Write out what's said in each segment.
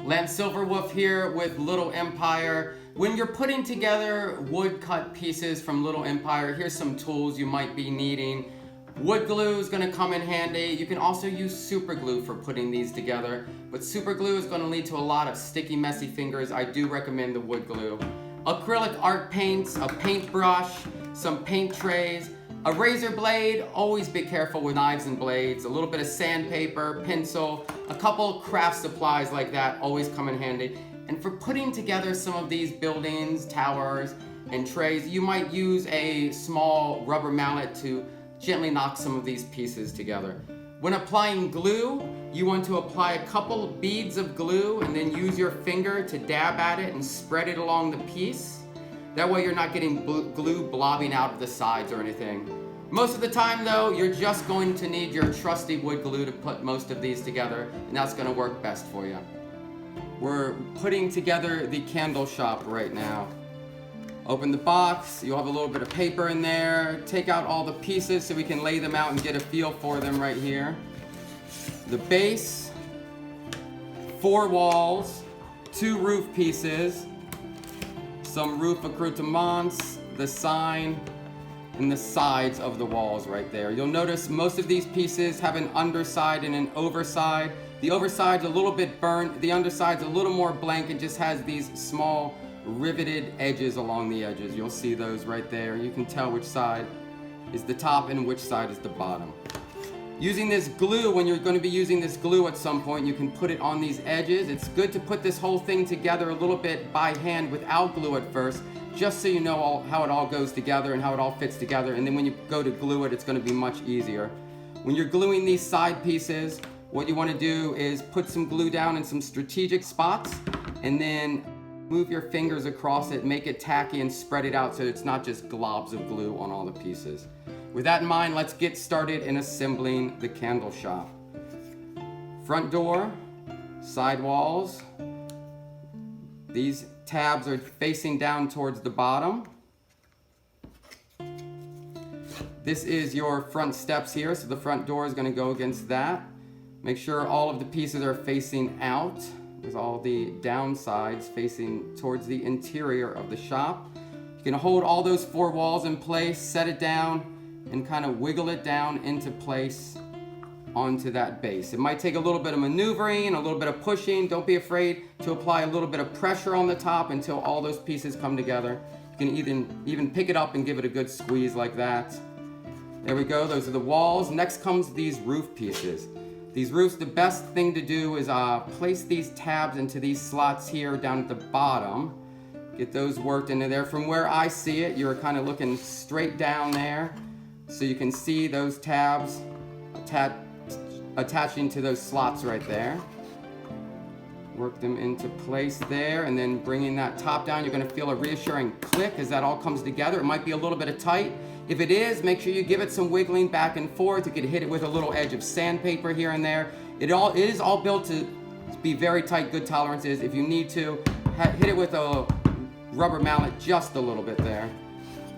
Silverwolf here with LittlEmpire. When you're putting together woodcut pieces from LittlEmpire, here's some tools you might be needing. Wood glue is going to come in handy. You can also use super glue for putting these together, but super glue is going to lead to a lot of sticky, messy fingers. I do recommend the wood glue. Acrylic art paints, a paintbrush, some paint trays, a razor blade. Always be careful with knives and blades. A little bit of sandpaper, pencil, a couple craft supplies like that always come in handy. And for putting together some of these buildings, towers, and trays, you might use a small rubber mallet to gently knock some of these pieces together. When applying glue, you want to apply a couple beads of glue and then use your finger to dab at it and spread it along the piece. That way you're not getting glue blobbing out of the sides or anything. Most of the time though, you're just going to need your trusty wood glue to put most of these together, and that's going to work best for you. We're putting together the candle shop right now. Open the box, you'll have a little bit of paper in there. Take out all the pieces so we can lay them out and get a feel for them right here. The base, 4 walls, 2 roof pieces, some roof accoutrements, the sign, and the sides of the walls right there. You'll notice most of these pieces have an underside and an overside. The overside's a little bit burnt, the underside's a little more blank and just has these small riveted edges along the edges. You'll see those right there. You can tell which side is the top and which side is the bottom. Using this glue, when you're going to be using this glue at some point, you can put it on these edges. It's good to put this whole thing together a little bit by hand without glue at first, just so you know how it all goes together and how it all fits together, and then when you go to glue it, it's going to be much easier. When you're gluing these side pieces, what you want to do is put some glue down in some strategic spots and then move your fingers across it, make it tacky, and spread it out so it's not just globs of glue on all the pieces. With that in mind, let's get started in assembling the candle shop. Front door, side walls. These tabs are facing down towards the bottom. This is your front steps here, so the front door is going to go against that. Make sure all of the pieces are facing out, with all the downsides facing towards the interior of the shop. You can hold all those 4 walls in place, set it down, and kind of wiggle it down into place onto that base. It might take a little bit of maneuvering, a little bit of pushing. Don't be afraid to apply a little bit of pressure on the top until all those pieces come together. You can even pick it up and give it a good squeeze like that. There we go, those are the walls. Next comes these roof pieces. These roofs, the best thing to do is place these tabs into these slots here down at the bottom. Get those worked into there. From where I see it, you're kind of looking straight down there, so you can see those tabs attaching to those slots right there. Work them into place there, and then bringing that top down, you're going to feel a reassuring click as that all comes together. It might be a little bit of tight. If it is, make sure you give it some wiggling back and forth. You could hit it with a little edge of sandpaper here and there. It is all built to be very tight, good tolerances. If you need to, hit it with a rubber mallet just a little bit there.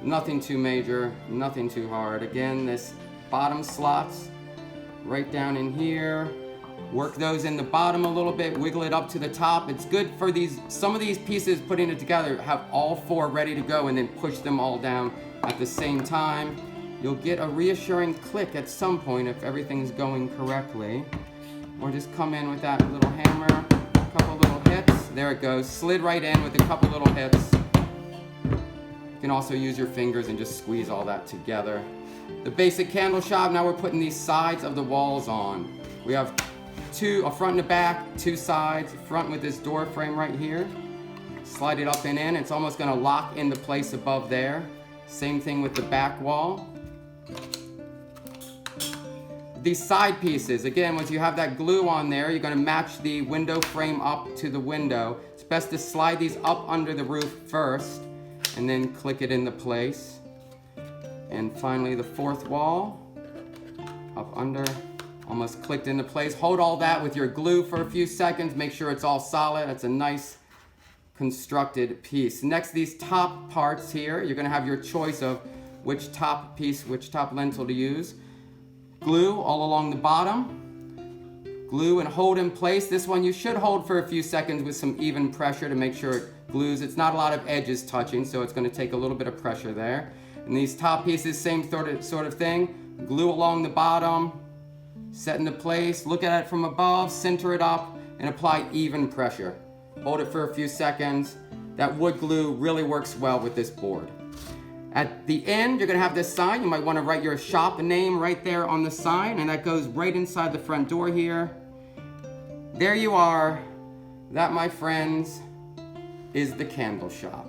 Nothing too major, nothing too hard. Again, this bottom slots right down in here. Work those in the bottom a little bit, wiggle it up to the top. It's good for some of these pieces, putting it together, have all 4 ready to go and then push them all down at the same time. You'll get a reassuring click at some point if everything's going correctly. Or just come in with that little hammer, a couple little hits. There it goes, slid right in with a couple little hits. You can also use your fingers and just squeeze all that together. The basic candle shop, now we're putting these sides of the walls on. We have a front and a back, 2 sides, front with this door frame right here. Slide it up and in, it's almost gonna lock into place above there. Same thing with the back wall. These side pieces, again, once you have that glue on there, you're gonna match the window frame up to the window. It's best to slide these up under the roof first and then click it into place. And finally the 4th wall, up under, almost clicked into place. Hold all that with your glue for a few seconds, make sure it's all solid. It's a nice constructed piece. Next, these top parts here, you're gonna have your choice of which top piece, which top lintel to use. Glue all along the bottom. glue and hold in place. This one you should hold for a few seconds with some even pressure to make sure it glues. It's not a lot of edges touching, so it's going to take a little bit of pressure there. And these top pieces, same sort of thing. Glue along the bottom, set into place, look at it from above, center it up, and apply even pressure. Hold it for a few seconds. That wood glue really works well with this board. At the end, you're gonna have this sign. You might wanna write your shop name right there on the sign, and that goes right inside the front door here. There you are. That, my friends, is the candle shop.